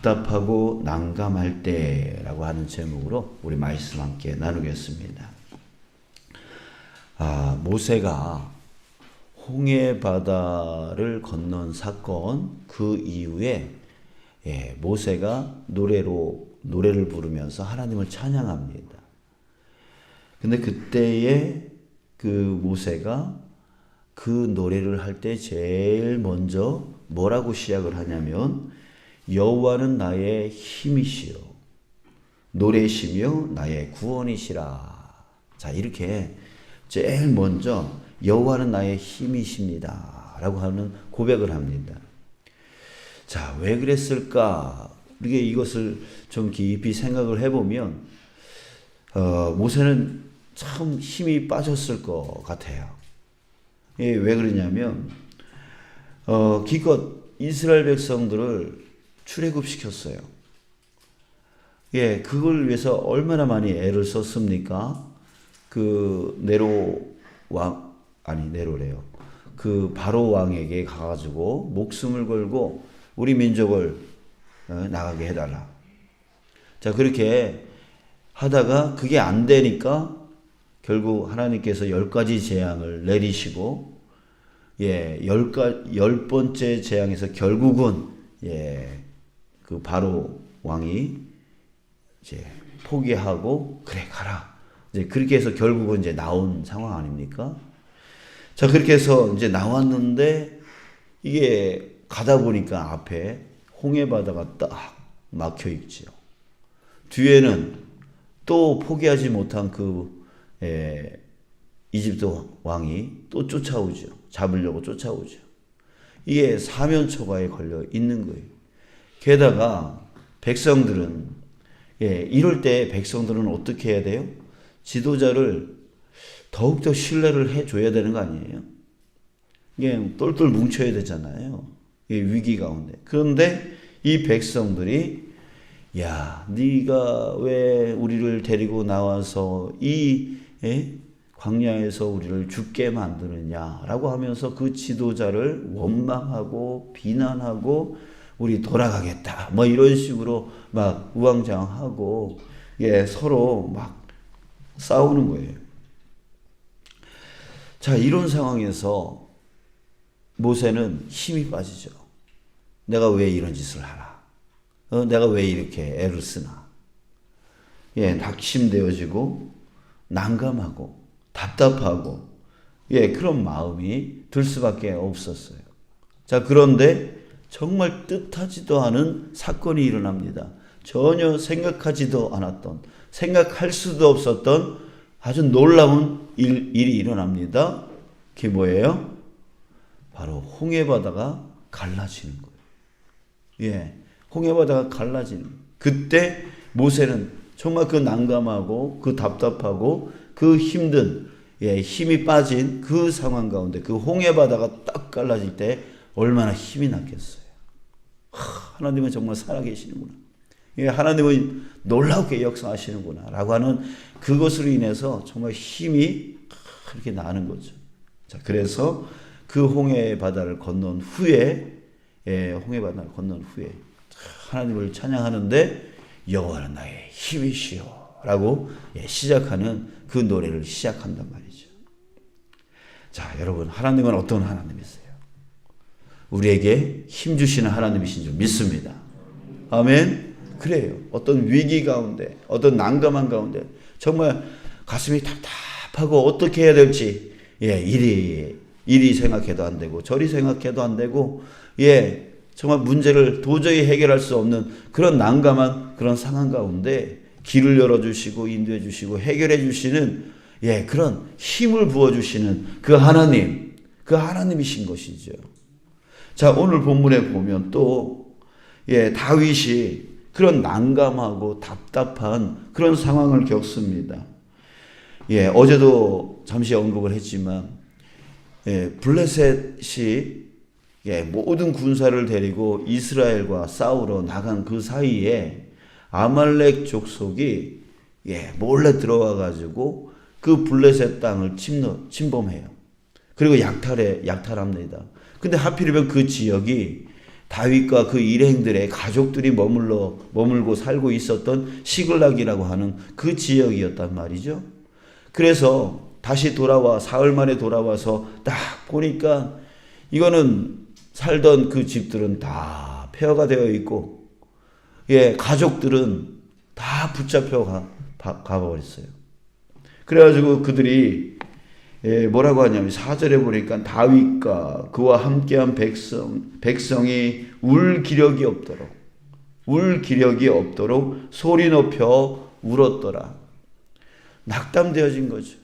답답하고 난감할 때라고 하는 제목으로 우리 말씀 함께 나누겠습니다. 모세가 홍해 바다를 건넌 사건 그 이후에 모세가 노래를 부르면서 하나님을 찬양합니다. 근데 그때에 그 모세가 그 노래를 할 때 제일 먼저 뭐라고 시작을 하냐면 여호와는 나의 힘이시요 노래시며 나의 구원이시라. 자, 이렇게 제일 먼저 여호와는 나의 힘이십니다 라고 하는 고백을 합니다. 자, 왜 그랬을까? 우리가 이것을 좀 깊이 생각을 해보면 모세는 참 힘이 빠졌을 것 같아요. 왜 그러냐면 기껏 이스라엘 백성들을 출애굽시켰어요. 그걸 위해서 얼마나 많이 애를 썼습니까? 그 그 바로 왕에게 가가지고 목숨을 걸고 우리 민족을 나가게 해달라. 자, 그렇게 하다가 그게 안 되니까 결국 하나님께서 10가지 재앙을 내리시고, 10번째 재앙에서 결국은, 그 바로 왕이 이제 포기하고, 그래, 가라. 이제 그렇게 해서 결국은 이제 나온 상황 아닙니까? 자, 그렇게 해서 이제 나왔는데, 이게 가다 보니까 앞에 홍해 바다가 딱 막혀 있죠. 뒤에는 또 포기하지 못한 이집트 왕이 또 쫓아오죠. 잡으려고 쫓아오죠. 이게 사면초가에 걸려 있는 거예요. 게다가 백성들은, 이럴 때 백성들은 어떻게 해야 돼요? 지도자를 더욱더 신뢰를 해줘야 되는 거 아니에요? 이게 똘똘 뭉쳐야 되잖아요. 위기 가운데. 그런데 이 백성들이, 야, 네가 왜 우리를 데리고 나와서 이 광야에서 우리를 죽게 만드느냐라고 하면서 그 지도자를 원망하고 비난하고 우리 돌아가겠다 뭐 이런 식으로 막 우왕좌왕하고 서로 막 싸우는 거예요. 자, 이런 상황에서 모세는 힘이 빠지죠. 내가 왜 이런 짓을 하나? 내가 왜 이렇게 애를 쓰나? 낙심되어지고 난감하고 답답하고 그런 마음이 들 수밖에 없었어요. 자, 그런데 정말 뜻하지도 않은 사건이 일어납니다. 전혀 생각하지도 않았던, 생각할 수도 없었던 아주 놀라운 일이 일어납니다. 그게 뭐예요? 바로 홍해바다가 갈라지는 거예요. 홍해바다가 갈라지는 거예요. 그때 모세는 정말 그 난감하고 그 답답하고 그 힘든, 힘이 빠진 그 상황 가운데 그 홍해바다가 딱 갈라질 때 얼마나 힘이 났겠어요. 하나님은 정말 살아계시는구나. 하나님은 놀랍게 역사하시는구나 라고 하는 그것으로 인해서 정말 힘이 그렇게 나는 거죠. 자, 그래서 그 홍해바다를 건넌 후에, 홍해바다를 건넌 후에 하나님을 찬양하는데 여호와는 나의 힘이시여 라고 시작하는 그 노래를 시작한단 말이죠. 자, 여러분, 하나님은 어떤 하나님이세요? 우리에게 힘 주시는 하나님이신 줄 믿습니다. 아멘. 그래요. 어떤 위기 가운데, 어떤 난감한 가운데 정말 가슴이 답답하고 어떻게 해야 될지 이리 생각해도 안 되고 저리 생각해도 안 되고 정말 문제를 도저히 해결할 수 없는 그런 난감한 그런 상황 가운데 길을 열어주시고 인도해 주시고 해결해 주시는 그런 힘을 부어주시는 그 하나님, 그 하나님이신 것이죠. 자, 오늘 본문에 보면 또 다윗이 그런 난감하고 답답한 그런 상황을 겪습니다. 어제도 잠시 언급을 했지만 블레셋이 모든 군사를 데리고 이스라엘과 싸우러 나간 그 사이에 아말렉 족속이 몰래 들어와 가지고 그 블레셋 땅을 침범해요. 그리고 약탈합니다. 근데 하필이면 그 지역이 다윗과 그 일행들의 가족들이 머물고 살고 있었던 시글락이라고 하는 그 지역이었단 말이죠. 그래서 다시 사흘 만에 돌아와서 딱 보니까 이거는 살던 그 집들은 다 폐허가 되어 있고, 가족들은 다 붙잡혀 가버렸어요. 그래가지고 그들이 뭐라고 하냐면 4절에 보니까 다윗과 그와 함께한 백성이 울 기력이 없도록 소리 높여 울었더라. 낙담되어진 거죠.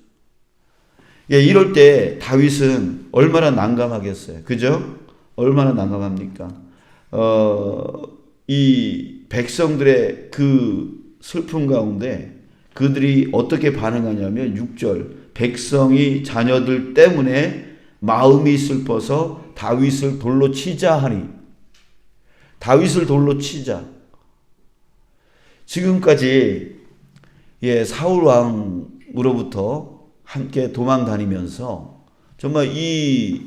이럴 때 다윗은 얼마나 난감하겠어요. 그죠? 얼마나 난감합니까? 이 백성들의 그 슬픔 가운데 그들이 어떻게 반응하냐면 6절, 백성이 자녀들 때문에 마음이 슬퍼서 다윗을 돌로 치자 하니. 다윗을 돌로 치자. 지금까지 사울 왕으로부터 함께 도망 다니면서 정말 이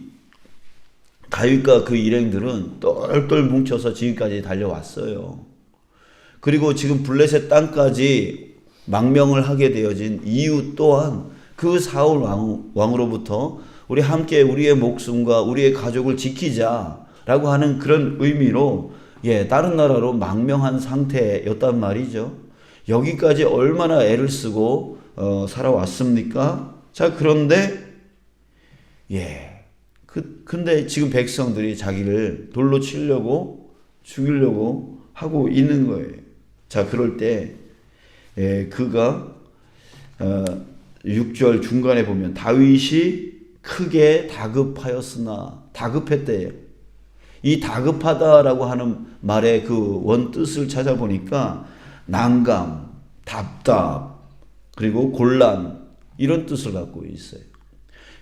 다윗과 그 일행들은 똘똘 뭉쳐서 지금까지 달려왔어요. 그리고 지금 블레셋 땅까지 망명을 하게 되어진 이유 또한 그 사울 왕으로부터 우리 함께 우리의 목숨과 우리의 가족을 지키자라고 하는 그런 의미로 다른 나라로 망명한 상태였단 말이죠. 여기까지 얼마나 애를 쓰고 살아왔습니까? 자, 그런데 근데 지금 백성들이 자기를 돌로 치려고 죽이려고 하고 있는 거예요. 자, 그럴 때 그가 6절 중간에 보면 다윗이 크게 다급했대요. 이 다급하다라고 하는 말의 그 원뜻을 찾아보니까 난감, 답답, 그리고 곤란 이런 뜻을 갖고 있어요.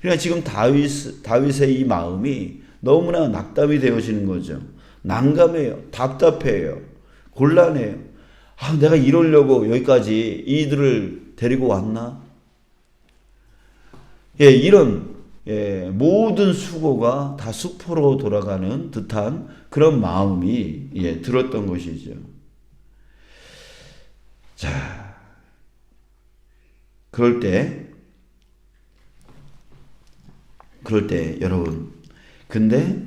그러니까 지금 다윗의 이 마음이 너무나 낙담이 되어지는 거죠. 난감해요. 답답해요. 곤란해요. 내가 이러려고 여기까지 이들을 데리고 왔나? 이런 모든 수고가 다 수포로 돌아가는 듯한 그런 마음이 들었던 것이죠. 자, 그럴 때 여러분, 근데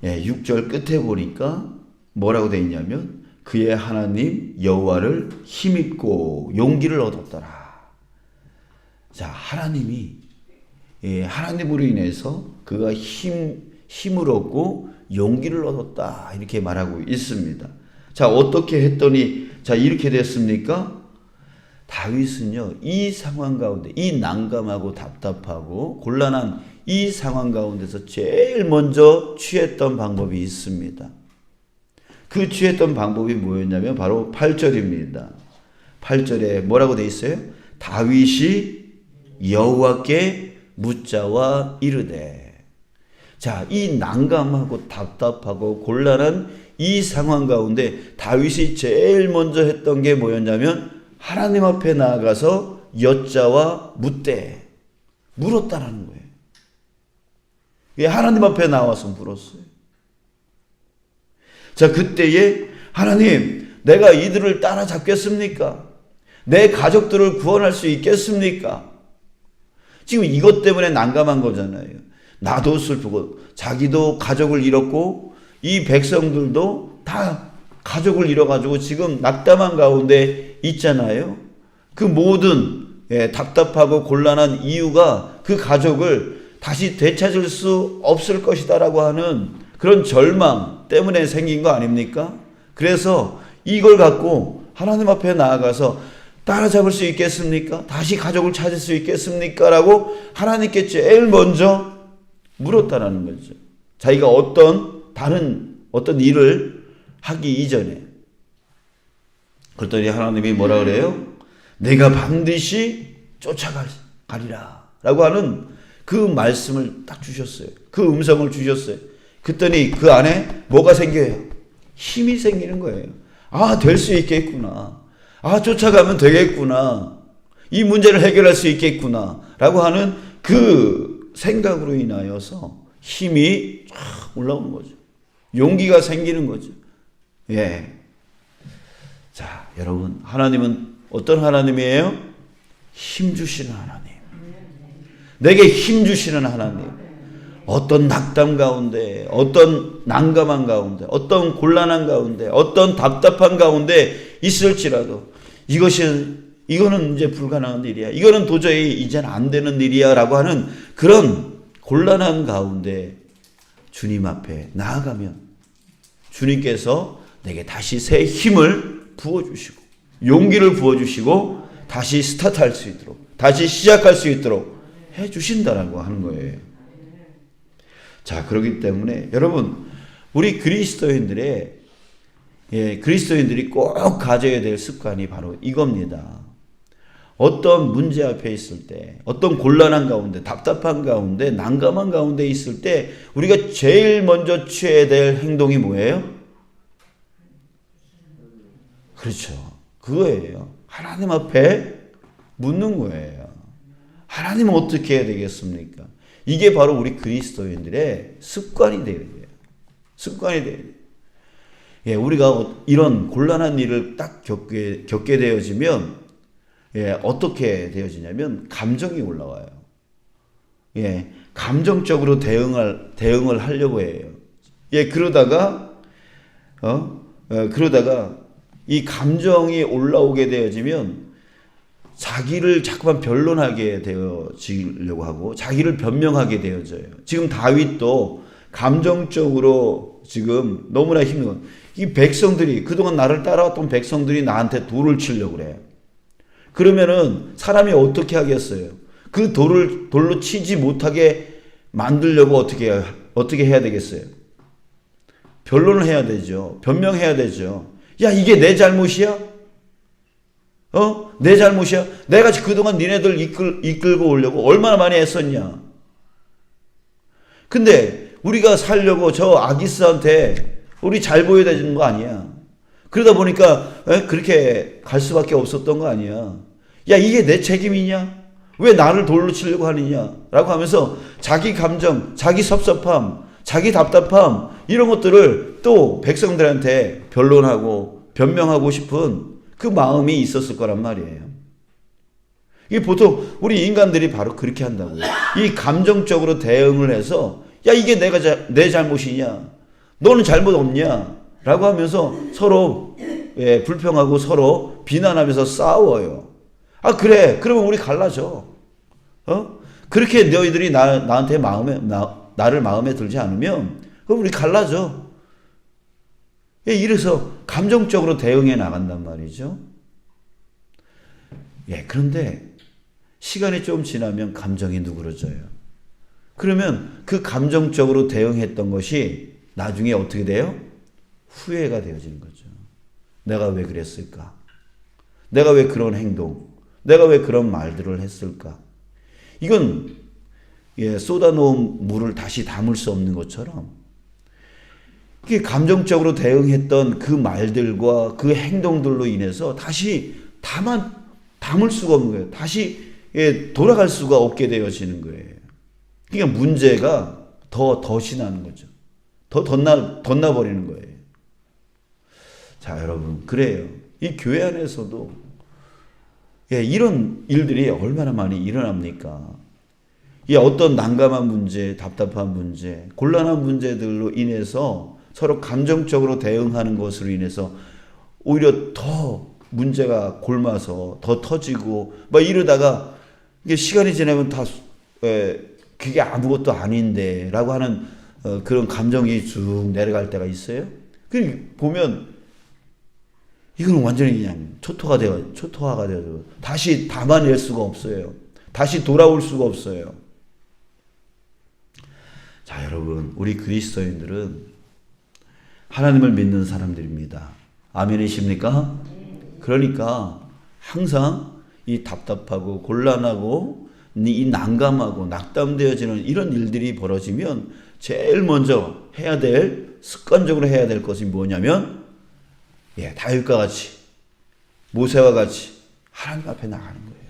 6절 끝에 보니까 뭐라고 되어 있냐면 그의 하나님 여호와를 힘입고 용기를 얻었더라. 자, 하나님으로 인해서 그가 힘을 얻고 용기를 얻었다 이렇게 말하고 있습니다. 자, 어떻게 했더니 이렇게 됐습니까? 다윗은요, 이 상황 가운데, 이 난감하고 답답하고 곤란한 이 상황 가운데서 제일 먼저 취했던 방법이 있습니다. 그 취했던 방법이 뭐였냐면 바로 8절입니다. 8절에 뭐라고 되어 있어요? 다윗이 여호와께 묻자와 이르되. 자, 이 난감하고 답답하고 곤란한 이 상황 가운데 다윗이 제일 먼저 했던 게 뭐였냐면 하나님 앞에 나아가서 여자와 물었다라는 거예요. 하나님 앞에 나와서 물었어요. 자, 그때에 하나님, 내가 이들을 따라잡겠습니까? 내 가족들을 구원할 수 있겠습니까? 지금 이것 때문에 난감한 거잖아요. 나도 슬프고 자기도 가족을 잃었고 이 백성들도 다 가족을 잃어가지고 지금 낙담한 가운데 있잖아요. 그 모든 답답하고 곤란한 이유가 그 가족을 다시 되찾을 수 없을 것이다라고 하는 그런 절망 때문에 생긴 거 아닙니까? 그래서 이걸 갖고 하나님 앞에 나아가서 따라잡을 수 있겠습니까? 다시 가족을 찾을 수 있겠습니까? 라고 하나님께 제일 먼저 물었다라는 거죠. 자기가 어떤 일을 하기 이전에. 그랬더니 하나님이 뭐라 그래요? 내가 반드시 쫓아가리라 라고 하는 그 말씀을 딱 주셨어요. 그 음성을 주셨어요. 그랬더니 그 안에 뭐가 생겨요? 힘이 생기는 거예요. 될 수 있겠구나. 쫓아가면 되겠구나. 이 문제를 해결할 수 있겠구나. 라고 하는 그 생각으로 인하여서 힘이 쫙 올라오는 거죠. 용기가 생기는 거죠. 예. 자, 여러분, 하나님은 어떤 하나님이에요? 힘 주시는 하나님. 내게 힘 주시는 하나님. 어떤 낙담 가운데, 어떤 난감한 가운데, 어떤 곤란한 가운데, 어떤 답답한 가운데 있을지라도 이거는 이제 불가능한 일이야. 이거는 도저히 이제는 안 되는 일이야. 라고 하는 그런 곤란한 가운데 주님 앞에 나아가면 주님께서 내게 다시 새 힘을 부어주시고 용기를 부어주시고 다시 스타트할 수 있도록 다시 시작할 수 있도록 해주신다라고 하는 거예요. 자, 그렇기 때문에 여러분, 우리 그리스도인들이 꼭 가져야 될 습관이 바로 이겁니다. 어떤 문제 앞에 있을 때, 어떤 곤란한 가운데, 답답한 가운데, 난감한 가운데 있을 때 우리가 제일 먼저 취해야 될 행동이 뭐예요? 그렇죠. 그거예요. 하나님 앞에 묻는 거예요. 하나님은 어떻게 해야 되겠습니까? 이게 바로 우리 그리스도인들의 습관이 되어야 돼요. 습관이 돼야 돼요. 예, 우리가 이런 곤란한 일을 딱 겪게 되어지면 어떻게 되어지냐면 감정이 올라와요. 예, 감정적으로 대응을 하려고 해요. 예, 그러다가 이 감정이 올라오게 되어지면 자기를 자꾸만 변론하게 되어지려고 하고 자기를 변명하게 되어져요. 지금 다윗도 감정적으로 지금 너무나 힘든 건 이 백성들이 그동안 나를 따라왔던 백성들이 나한테 돌을 치려고 그래요. 그러면은 사람이 어떻게 하겠어요? 그 돌로 치지 못하게 만들려고 어떻게 해야 되겠어요? 변론을 해야 되죠. 변명해야 되죠. 야, 이게 내 잘못이야? 내 잘못이야? 내가 그동안 니네들 이끌고 오려고 얼마나 많이 애썼냐? 근데 우리가 살려고 저 아기스한테 우리 잘 보여야 되는 거 아니야. 그러다 보니까 그렇게 갈 수밖에 없었던 거 아니야. 야, 이게 내 책임이냐? 왜 나를 돌로 치려고 하느냐? 라고 하면서 자기 감정, 자기 섭섭함, 자기 답답함 이런 것들을 또 백성들한테 변론하고 변명하고 싶은 그 마음이 있었을 거란 말이에요. 이게 보통 우리 인간들이 바로 그렇게 한다고요. 이 감정적으로 대응을 해서 야, 이게 내 잘못이냐? 너는 잘못 없냐? 라고 하면서 서로 불평하고 서로 비난하면서 싸워요. 아, 그래. 그러면 우리 갈라져. 그렇게 너희들이 나한테 나를 마음에 들지 않으면 그럼 우리 갈라져. 예, 이래서 감정적으로 대응해 나간단 말이죠. 예, 그런데 시간이 좀 지나면 감정이 누그러져요. 그러면 그 감정적으로 대응했던 것이 나중에 어떻게 돼요? 후회가 되어지는 거죠. 내가 왜 그랬을까? 내가 왜 그런 행동, 내가 왜 그런 말들을 했을까? 이건 쏟아놓은 물을 다시 담을 수 없는 것처럼 이게 감정적으로 대응했던 그 말들과 그 행동들로 인해서 다시 담을 수가 없는 거예요. 다시 돌아갈 수가 없게 되어지는 거예요. 그러니까 문제가 덫이 나는 거죠. 더 덧나버리는 거예요. 자, 여러분, 그래요. 이 교회 안에서도 이런 일들이 얼마나 많이 일어납니까? 어떤 난감한 문제, 답답한 문제, 곤란한 문제들로 인해서 서로 감정적으로 대응하는 것으로 인해서 오히려 더 문제가 골마서 더 터지고 막 이러다가 이게 시간이 지나면 다 그게 아무것도 아닌데 라고 하는 그런 감정이 쭉 내려갈 때가 있어요. 보면 이건 완전히 그냥 초토화가 되어 다시 담아낼 수가 없어요. 다시 돌아올 수가 없어요. 자, 여러분, 우리 그리스도인들은 하나님을 믿는 사람들입니다. 아멘이십니까? 그러니까 항상 이 답답하고 곤란하고 이 난감하고 낙담되어지는 이런 일들이 벌어지면 제일 먼저 습관적으로 해야 될 것이 뭐냐면 다윗과 같이 모세와 같이 하나님 앞에 나가는 거예요.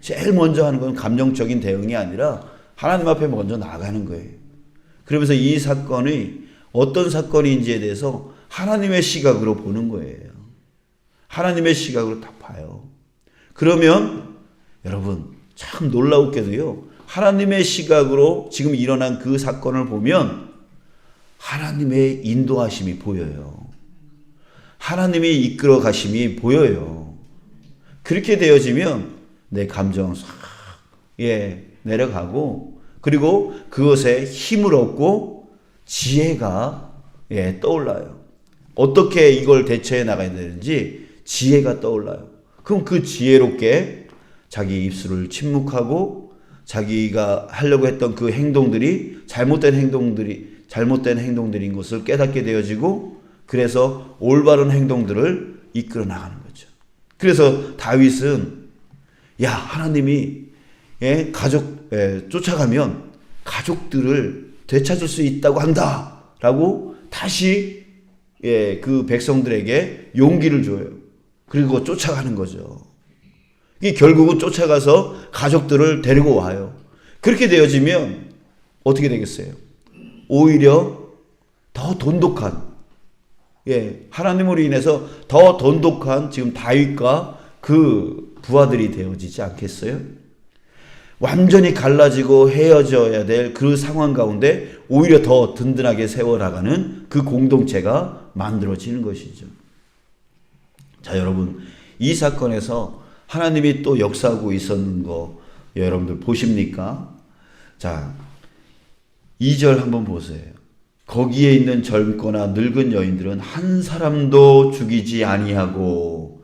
제일 먼저 하는 건 감정적인 대응이 아니라 하나님 앞에 먼저 나가는 거예요. 그러면서 이 사건이 어떤 사건인지에 대해서 하나님의 시각으로 보는 거예요. 하나님의 시각으로 다 봐요. 그러면 여러분 참 놀라웠게도요. 하나님의 시각으로 지금 일어난 그 사건을 보면 하나님의 인도하심이 보여요. 하나님이 이끌어 가심이 보여요. 그렇게 되어지면 내 감정은 싹 내려가고 그리고 그것에 힘을 얻고 지혜가 떠올라요. 어떻게 이걸 대처해 나가야 되는지 지혜가 떠올라요. 그럼 그 지혜롭게 자기 입술을 침묵하고 자기가 하려고 했던 그 행동들이 잘못된 행동들인 것을 깨닫게 되어지고 그래서 올바른 행동들을 이끌어 나가는 거죠. 그래서 다윗은 하나님이 쫓아가면 가족들을 되찾을 수 있다고 한다라고 다시 그 백성들에게 용기를 줘요. 그리고 쫓아가는 거죠. 결국은 쫓아가서 가족들을 데리고 와요. 그렇게 되어지면 어떻게 되겠어요? 오히려 더 돈독한 하나님으로 인해서 더 돈독한 지금 다윗과 그 부하들이 되어지지 않겠어요? 완전히 갈라지고 헤어져야 될 그 상황 가운데 오히려 더 든든하게 세워나가는 그 공동체가 만들어지는 것이죠. 자, 여러분, 이 사건에서 하나님이 또 역사하고 있었는 거 여러분들 보십니까? 자, 2절 한번 보세요. 거기에 있는 젊거나 늙은 여인들은 한 사람도 죽이지 아니하고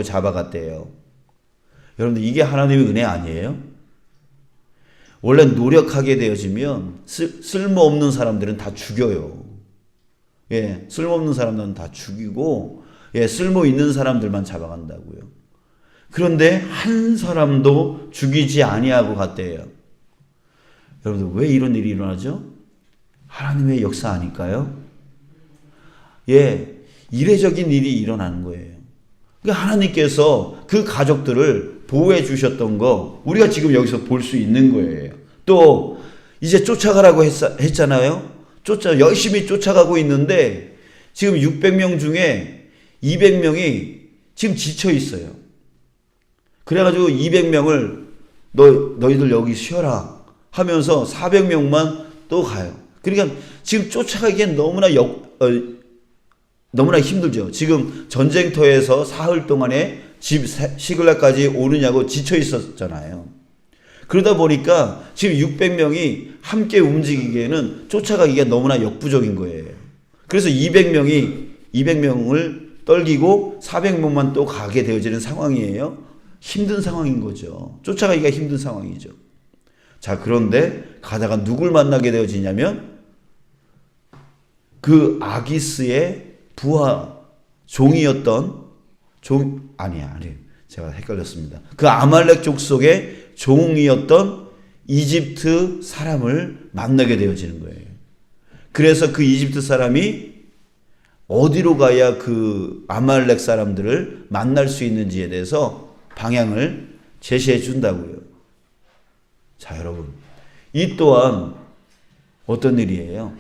잡아갔대요. 여러분들 이게 하나님의 은혜 아니에요? 원래 노력하게 되어지면 쓸모없는 사람들은 다 죽여요. 쓸모없는 사람들은 다 죽이고 쓸모 있는 사람들만 잡아간다고요. 그런데 한 사람도 죽이지 아니하고 갔대요. 여러분들 왜 이런 일이 일어나죠? 하나님의 역사 아닐까요? 이례적인 일이 일어나는 거예요. 그러니까 하나님께서 그 가족들을 보호해 주셨던 거 우리가 지금 여기서 볼 수 있는 거예요. 또 이제 쫓아가라고 했잖아요. 열심히 쫓아가고 있는데 지금 600명 중에 200명이 지금 지쳐 있어요. 그래가지고 200명을 너희들 여기 쉬어라 하면서 400명만 또 가요. 그러니까 지금 쫓아가기엔 너무나 힘들죠. 지금 전쟁터에서 사흘 동안에 집 시글락까지 오느냐고 지쳐 있었잖아요. 그러다 보니까 지금 600명이 함께 움직이기에는 쫓아가기가 너무나 역부족인 거예요. 그래서 200명을 떨기고 400명만 또 가게 되어지는 상황이에요. 힘든 상황인 거죠. 쫓아가기가 힘든 상황이죠. 자, 그런데 가다가 누굴 만나게 되어지냐면 그 아기스의 부하 종이었던 제가 헷갈렸습니다. 그 아말렉 족속의 종이었던 이집트 사람을 만나게 되어지는 거예요. 그래서 그 이집트 사람이 어디로 가야 그 아말렉 사람들을 만날 수 있는지에 대해서 방향을 제시해 준다고요. 자, 여러분, 이 또한 어떤 일이에요?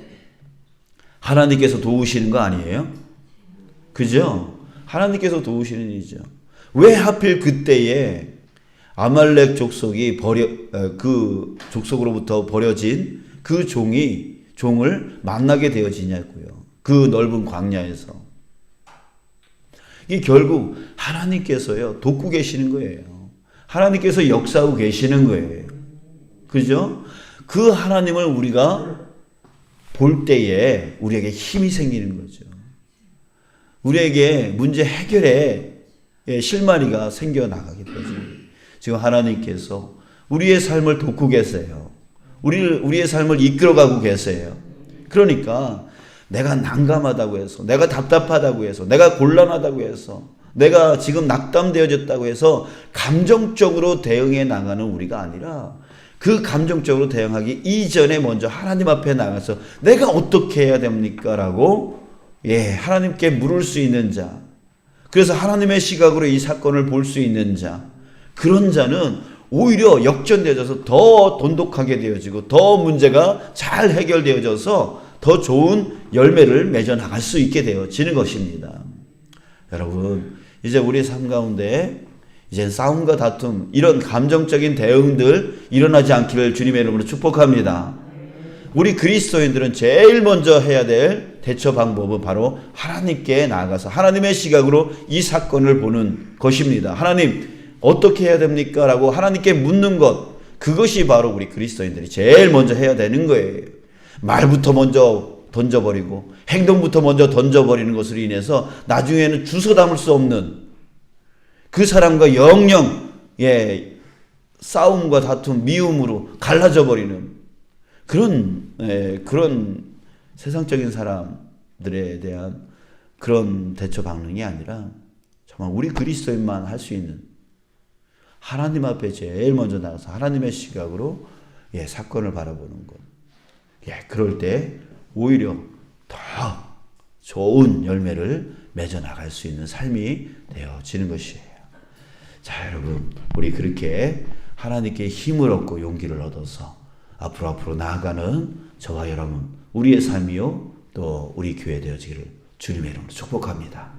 하나님께서 도우시는 거 아니에요? 그죠? 하나님께서 도우시는 일이죠. 왜 하필 그때에 아말렉 족속이 그 족속으로부터 버려진 그 종을 만나게 되어지냐고요. 그 넓은 광야에서. 이게 결국 하나님께서요, 돕고 계시는 거예요. 하나님께서 역사하고 계시는 거예요. 그죠? 그 하나님을 우리가 볼 때에 우리에게 힘이 생기는 거죠. 우리에게 문제 해결에 실마리가 생겨나가게 되죠. 지금 하나님께서 우리의 삶을 돕고 계세요. 우리의 삶을 이끌어가고 계세요. 그러니까 내가 난감하다고 해서, 내가 답답하다고 해서, 내가 곤란하다고 해서, 내가 지금 낙담되어졌다고 해서 감정적으로 대응해 나가는 우리가 아니라 그 감정적으로 대응하기 이전에 먼저 하나님 앞에 나가서 내가 어떻게 해야 됩니까? 라고 하나님께 물을 수 있는 자, 그래서 하나님의 시각으로 이 사건을 볼 수 있는 자, 그런 자는 오히려 역전되어져서 더 돈독하게 되어지고 더 문제가 잘 해결되어져서 더 좋은 열매를 맺어 나갈 수 있게 되어지는 것입니다. 여러분, 이제 우리 삶 가운데 이제 싸움과 다툼, 이런 감정적인 대응들 일어나지 않기를 주님의 이름으로 축복합니다. 우리 그리스도인들은 제일 먼저 해야 될 대처 방법은 바로 하나님께 나아가서 하나님의 시각으로 이 사건을 보는 것입니다. 하나님, 어떻게 해야 됩니까? 라고 하나님께 묻는 것, 그것이 바로 우리 그리스도인들이 제일 먼저 해야 되는 거예요. 말부터 먼저 던져버리고 행동부터 먼저 던져버리는 것으로 인해서 나중에는 주워 담을 수 없는 그 사람과 영영 싸움과 다툼, 미움으로 갈라져 버리는 그런 세상적인 사람들에 대한 그런 대처 방능이 아니라 정말 우리 그리스도인만 할 수 있는, 하나님 앞에 제일 먼저 나가서 하나님의 시각으로 사건을 바라보는 것. 그럴 때 오히려 더 좋은 열매를 맺어 나갈 수 있는 삶이 되어지는 것이에요. 자, 여러분, 우리 그렇게 하나님께 힘을 얻고 용기를 얻어서 앞으로 나아가는 저와 여러분, 우리의 삶이요 또 우리 교회 되어지기를 주님의 이름으로 축복합니다.